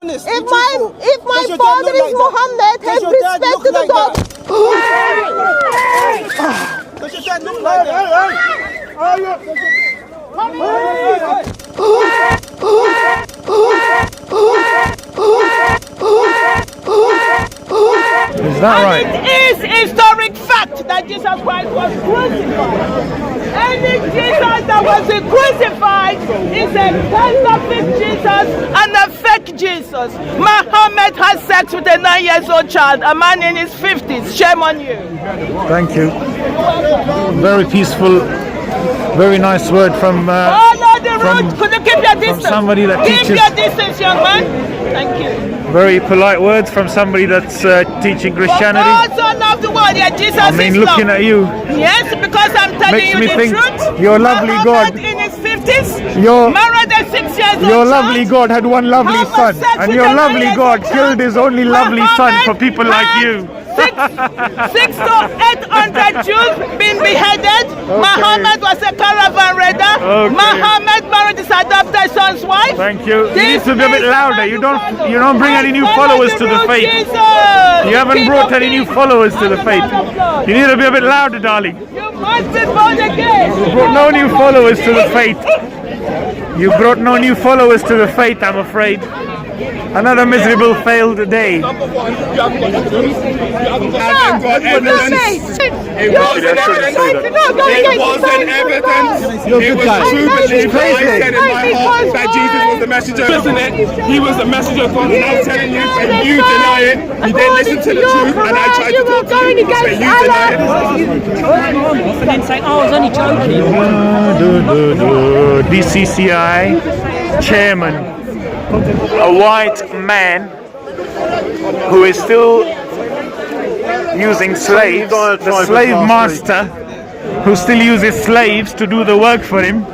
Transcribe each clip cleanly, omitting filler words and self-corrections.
If my father is Muhammad, have respect to the dog. Does your dad look like that? Is that right? It is historic fact that Jesus Christ was crucified. Any Jesus that was crucified is a counterfeit Jesus and a fake Jesus. Muhammad had sex with a 9-year-old child, a man in his 50s. Shame on you. Thank you. Very peaceful, very nice word from Could you keep your distance? somebody that keep teaches. Your distance, young man. Thank you. Very polite words from somebody that's teaching Christianity. God so loved the world, yeah, Jesus I mean, is looking love. at you. Yes, because I'm telling Makes you me the think truth. your lovely Muhammad God. in his 50s, Your- married a 6 years old Your child. lovely God had one lovely Have a son, sex and with your a lovely 9-year-old God child. killed his only lovely son for people like had you. 600 to 800 Jews been beheaded. Muhammad was a caravan raider. Okay. Muhammad married his adopted son's wife. Thank you. You This need to be a bit is louder. the You man don't bring any new followers to the faith. You haven't brought any new followers to the faith. You need to be a bit louder, darling. You must be born again. You brought no new followers to the faith. You brought no new followers to the faith, I'm afraid. Another miserable failed day. Number one, you haven't got evidence. You haven't got evidence. It wasn't evidence. It wasn't evidence. It was true belief that I said in my heart that Jesus was the messenger. Isn't it? He was the messenger of God, and I'm telling you, and you deny it. You didn't listen to the truth, and I tried to talk to you, but you deny it. And then say, oh, I was only joking. DCCI chairman, a white man who is still using slaves, the slave master who still uses slaves to do the work for him,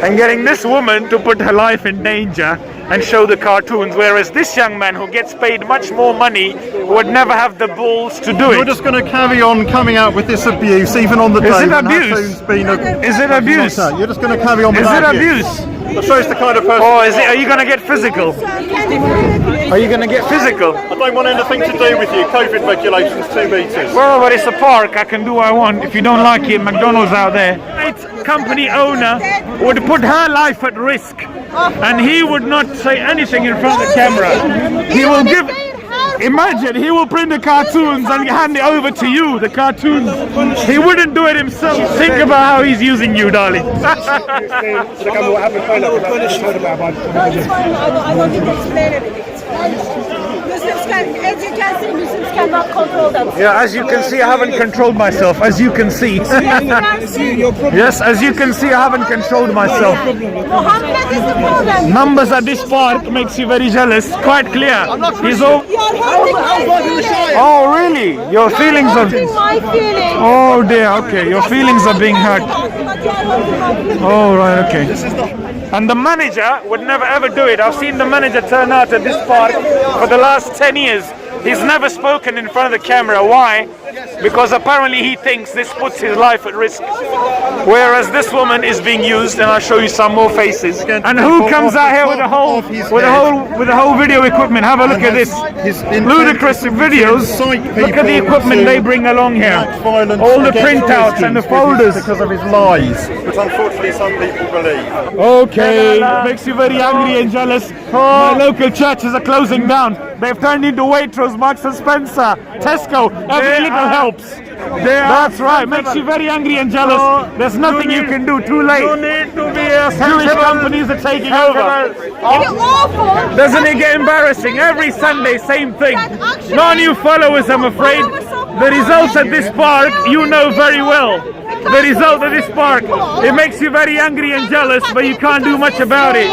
and getting this woman to put her life in danger and show the cartoons, whereas this young man who gets paid much more money would never have the balls to do it. You're just going to carry on coming out with this abuse even on the day Is it when abuse? Hatun's been Is it abuse? You're just going to carry on with Is it that abuse? That shows the kind of person. Or is it? Are you going to get physical? Are you going to get physical? I don't want anything to do with you. COVID regulations, 2 meters. Well, but it's a park. I can do what I want. If you don't like it, McDonald's out there. Company owner would put her life at risk, and he would not say anything in front of the camera. He will give. Imagine, he will print the cartoons and hand it over to you, the cartoons. He wouldn't do it himself. Think about how he's using you, darling. I don't need to explain anything. It's fine. Muslims can, as you can see, Muslims cannot control themselves. Yeah, as you can see, I haven't controlled myself. As you can see. Yes, as you can see, I haven't controlled myself. Muhammad is the problem. Numbers at this park makes you very jealous. Quite clear. He's all. You are hurting my feelings. Oh, really? Your feelings are. Hurting my feelings. Oh dear. Okay, your feelings are being hurt. Oh right. Okay. And the manager would never ever do it. I've seen the manager turn out at this park for the last 10 years. He's never spoken in front of the camera. Why? Because apparently he thinks this puts his life at risk. Whereas this woman is being used, and I'll show you some more faces. And who comes out here with the whole video equipment? Have a look at this. Ludicrous videos. Look at the equipment they bring along here. All the printouts and the folders. Because of his lies, which unfortunately some people believe. Okay, makes you very angry and jealous. My local churches are closing down. They've turned into Waitrose, Marks and Spencer, Tesco. Every little helps. That's right, makes you very angry and jealous. There's nothing you can do, too late. Jewish companies are taking over. It's awful. Doesn't it get embarrassing? Every Sunday, same thing. No new followers, I'm afraid. The results at this park, you know very well. The result of this park, it makes you very angry and jealous, but you can't do much about it.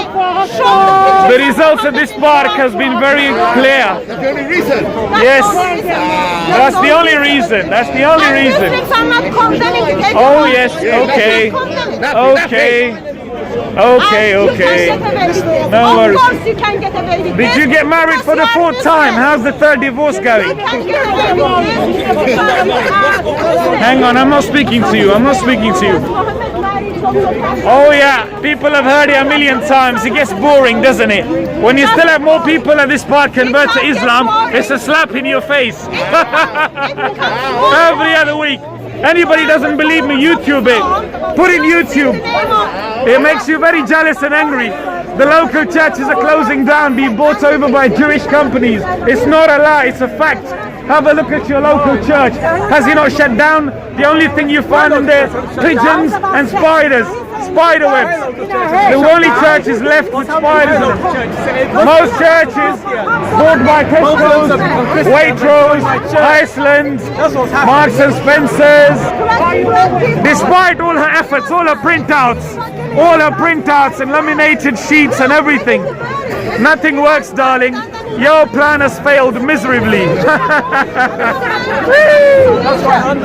The results of this park has been very clear. That's the only reason. Yes, that's the only reason. That's the only reason. I'm not condemning it. Oh yes, okay, okay. Okay. No worries. Of course you can get away with Did you get married for the 4th time? How's the 3rd divorce going? Hang on, I'm not speaking to you. I'm not speaking to you. Oh yeah, people have heard it a million times. It gets boring, doesn't it? When you still have more people at this part convert to Islam, it's a slap in your face. Every other week. Anybody doesn't believe me, YouTube it. Put in YouTube. It makes you very jealous and angry. The local churches are closing down, being bought over by Jewish companies. It's not a lie, it's a fact. Have a look at your local church. Has he not shut down? The only thing you find in there, pigeons and spiders. Spider webs. The only churches left with spiders in them. Most churches bought by Tesco's, Waitrose, Iceland, Marks and Spencer's. Despite all her efforts, all her printouts and laminated sheets and everything, nothing works, darling. Your plan has failed miserably.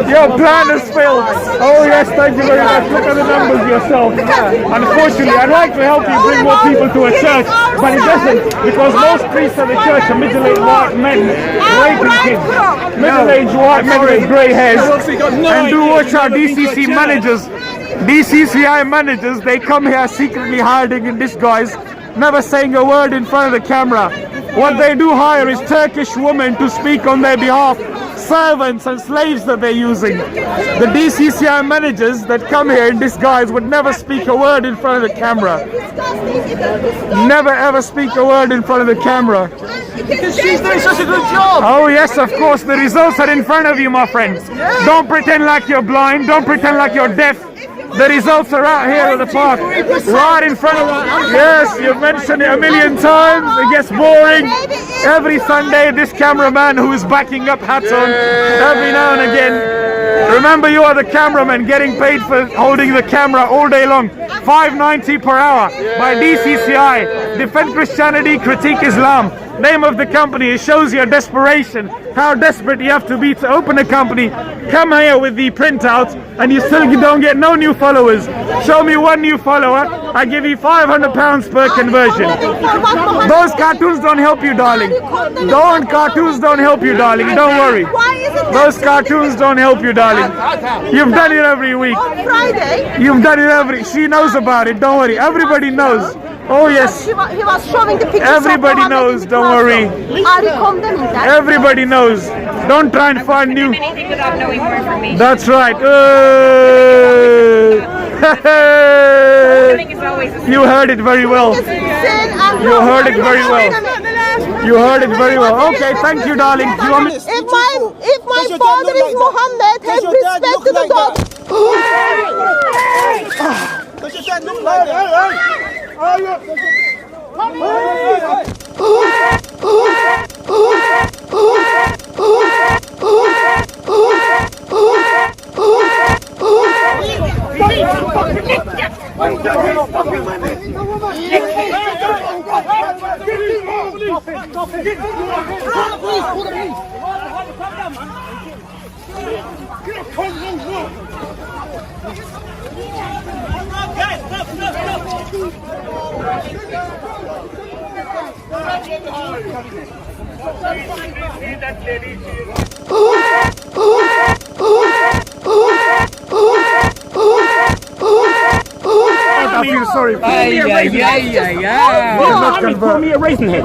Your plan has failed. Oh yes, thank you very much. Look at the numbers yourself. Unfortunately, I'd like to help you bring more people to a church, but it doesn't, because most priests at the church are middle-aged white men raping kids. Middle-aged white men with grey hairs. And do watch our DCCI managers, they come here secretly hiding in disguise, never saying a word in front of the camera. What they do hire is Turkish women to speak on their behalf, servants and slaves that they're using. The DCCI managers that come here in disguise would never speak a word in front of the camera. Never ever speak a word in front of the camera. Because she's doing such a good job. Oh yes, of course, the results are in front of you, my friends. Don't pretend like you're blind, don't pretend like you're deaf. The results are out here at the park, right in front of us. Yes, you've mentioned it a million times. It gets boring. Every Sunday, this cameraman who is backing up Hatun, every now and again. Remember, you are the cameraman getting paid for holding the camera all day long. $5.90 per hour by DCCI. Defend Christianity, critique Islam. Name of the company. It shows your desperation, how desperate you have to be to open a company, come here with the printout, and you still don't get no new followers. Show me one new follower, I give you £500 per conversion. Those cartoons don't help you, darling. Cartoons don't help you, darling. Don't worry. Those cartoons don't help you, darling. You've done it every week. You've done it she knows about it. Don't worry. Everybody knows. Oh yes. He was showing the pictures. Everybody knows. Don't worry. Everybody knows. Don't try and find new. That's right. You heard it very well. You heard it very well. You heard it very well. Okay, thank you, darling. If my father is Muhammad, have respect to the God. Does your dad look like that? I feel sorry. Call me a raisin head.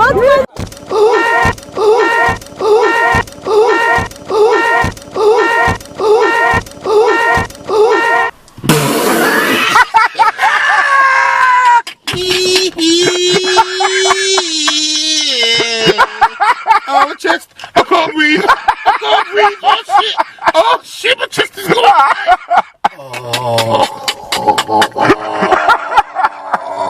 Oh, chest. I can't breathe.